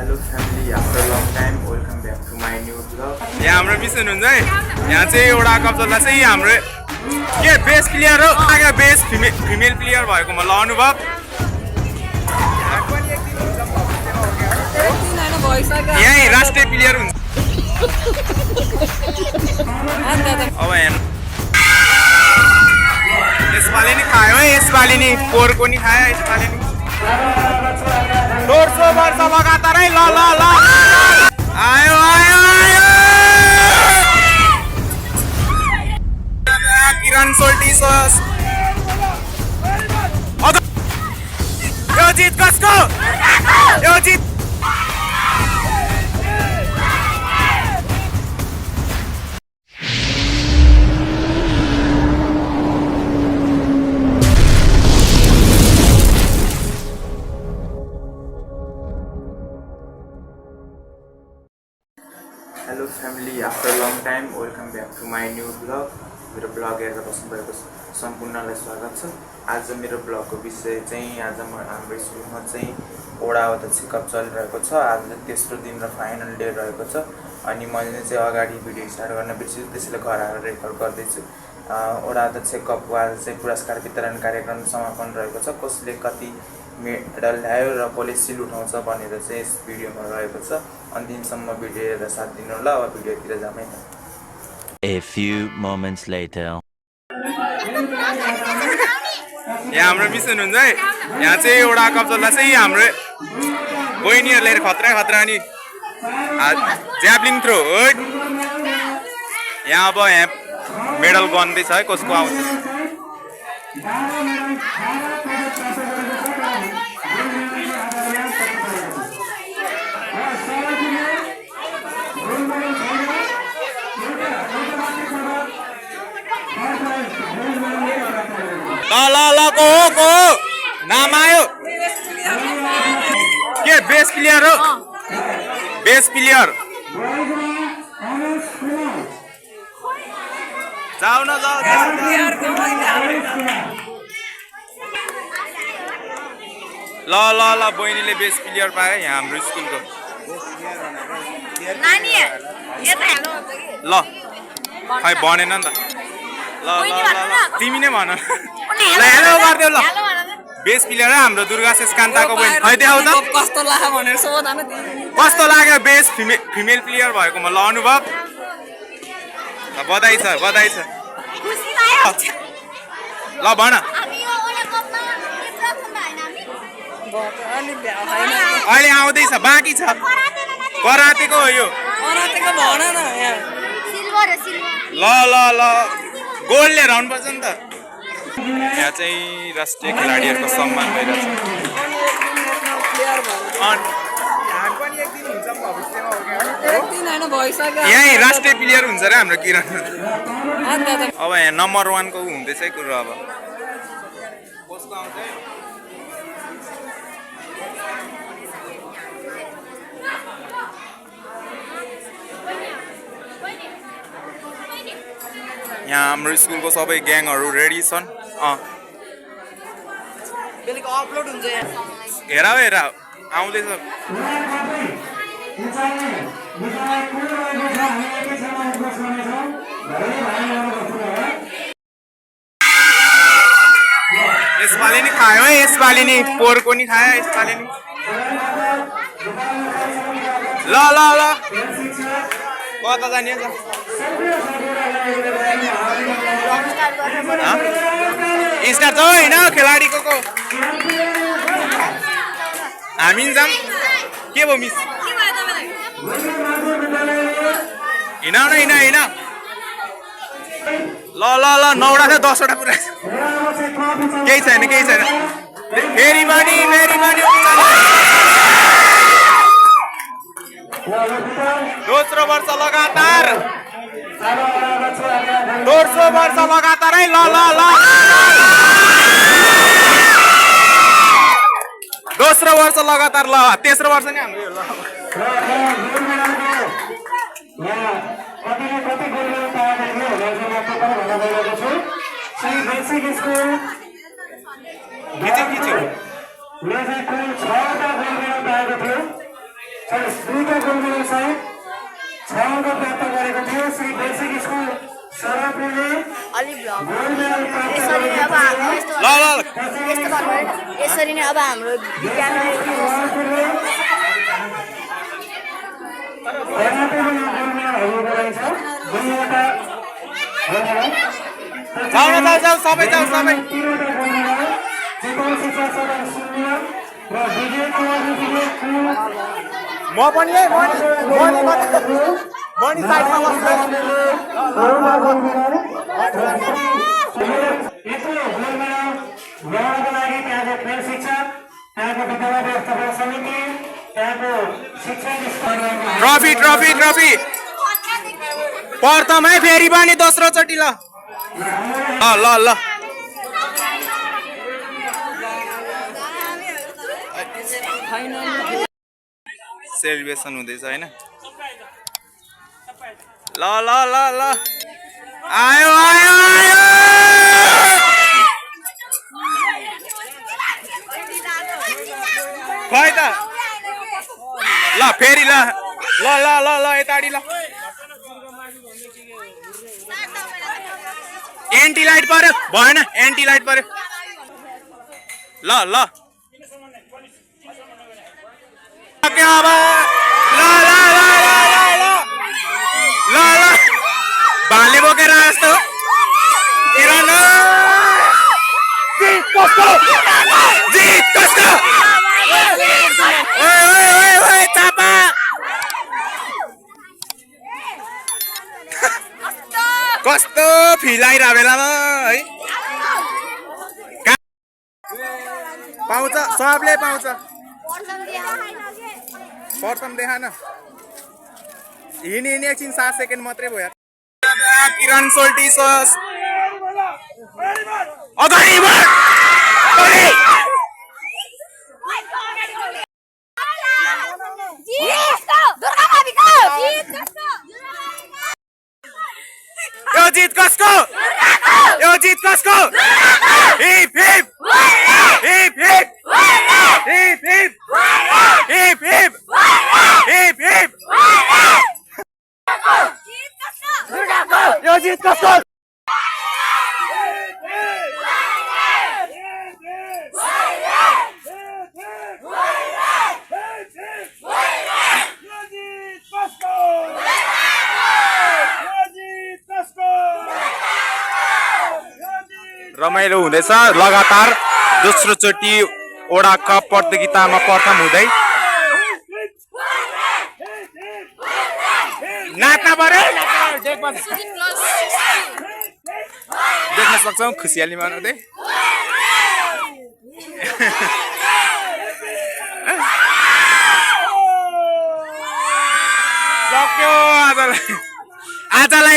Hello family, after a long time, welcome back to my new vlog. यहाँ हाम्रो mission हुन्छ है यहाँ चाहिँ एउटा कप चल्दा चाहिँ हाम्रो के बेस्ट प्लेयर हो आगे बेस्ट फिमेल प्लेयर भएको मतलब अनुभव यही राष्ट्रिय प्लेयर हुन्छ अब हेर्नु यसपालि नि खायो है यसपालि नि पोरको नि खायो यसपालि नि 150 वर्ष लगातार है ल ल ल आयो आयो आयो किरण सोल्टिसस यो जित कसको यो जित Hello family, after a long time, welcome back to my new vlog. मेरो ब्लग हेरेर बस्नुभएको सम्पूर्णलाई स्वागत छ। आज मेरो ब्लगको विषय चाहिँ आज हाम्रो स्कुलमा चाहिँ ओडावटा चेकअप चलिरहेको छ। आज तेस्रो दिन र फाइनल डे रहेको छ अनि मैले चाहिँ अगाडि भिडियो स्टार्ट गर्न बिर्सेँ त्यसैले घर आएर रेकर्ड गर्दैछु। ओडावटा चेकअपको आज चाहिँ पुरस्कार वितरण कार्यक्रम समापन रहेको छ। कसले कति मेडल ल्यायो र कसले सिल उठाउँछ भनेर चाहिँ यस भिडियोमा रहेको छ। अन्तिमसम्म भिडियो हेरेर साथ दिनु होला। अब भिडियोतिर जामै त। A few moments later. यहाँ हाम्रो मिसन हुन्छ है यहाँ चाहिँ एउटा कप चल्दा चाहिँ हाम्रो बहिनीहरूले खतरा खतरा नि ज्याभलिङ थ्रो हो यहाँ अब यहाँ मेडल गन्दैछ है कसको आउँछ ल को नाम आयो के बेस्ट प्लेयर हो बेस्ट प्लेयर जाऊ न जाऊ ल बहिनीले बेस्ट प्लेयर पाए यहाँ हाम्रो स्कुलको ल खै भनेन नि त ल तिमी नै भन हेलो गर्देऊ ल बेस्ट प्लेयर हाम्रो दुर्गा शेषकान्ताको बहिनी खै देखाउ त कस्तो लाग्यो बेस्ट फिमेल प्लेयर भएको मतलब अनुभव बधाई छ ल भन अहिले आउँदैछ बाँकी छ करातेको हो यो ल गोल्ड लिएर आउनुपर्छ नि त यहाँ चाहिँ राष्ट्रिय खेलाडीहरूको सम्मान भइरहेछ यही राष्ट्रिय प्लेयर हुन्छ र हाम्रो किरण अब यहाँ नम्बर 1 को हुँदैछ है कुरो अब कसको आउँछ यहाँ हाम्रो स्कुलको सबै ग्याङहरू रेडी छन् हेर आउँदैछ यसपालि नि खायो है यसपालि नि पोरको नि खायो यसपालि नि ल कता जाने स्टार्ट छ होइन खेलाडीको हामी जाम के भयो मिस हिँड ल 9वटा छ 10वटा पुरा केही छैन फेरि पनि दोस्रो वर्ष लगातार 150 वर्ष लगातार है ल दोस्रो वर्ष लगातार ल तेस्रो वर्ष नि हाम्रो दुईटा गोल्ड मेडल सहित 6 अङ्क प्राप्त गरेको थियो श्री बेसिक स्कुल सरापुरले गोल्ड मेडल प्राप्त गरेको ल ल ल। यसरी नै अब हाम्रो विद्यालय सरापुरले कर्नाटकमा गोल्ड मेडलहरू गराइन्छ दुईवटा गोल्ड मेडल जाऊ सबै जाऊ सबै। तीनवटा गोल्ड मेडल चितवन शिक्षा सदन शून्य र विजय कुमार म पनि है मनी साइडमा बस्छु। ल्याउनको लागि त्यहाँको खेल शिक्षक त्यहाँको विद्यालय व्यवस्थापन समिति त्यहाँको शिक्षक ट्रफी ट्रफी ट्रफी प्रथम है फेरि पनि दोस्रो चोटि ल ल ल। सेलिब्रेसन हुँदैछ होइन। ल ल ल ल आयो आयो आयो। खै त ल फेरि ल ल ल ल ल यताडी ल। एन्टी लाइट पर्यो भएन एन्टी लाइट पर्यो ल ल। अब ल ल ल ल ल ल ल भाले बोकेर जस्तो किरण जित कसको जित कसको ओए ओए ओए ओए चापा कस्तो फिल आइरहेको बेलामा है पाउँछ सबले पाउँछ। प्रथम देखा न हिँडी हिँडी एकछिन 7 सेकेन्ड मात्रै भयो। किरण सोल्टी सस अगाडि बढ यो जित कसको यो जित कसको hip hip hip hip hip hip hip hip hip hip यो जित कसको रमाइलो हुँदैछ लगातार दोस्रो चोटि ओडा कप प्रतियोगितामा प्रथम हुँदै नाच्न पर्यो देख्न सक्छौ खुसियाली मनाउँदै। सक्यो आजलाई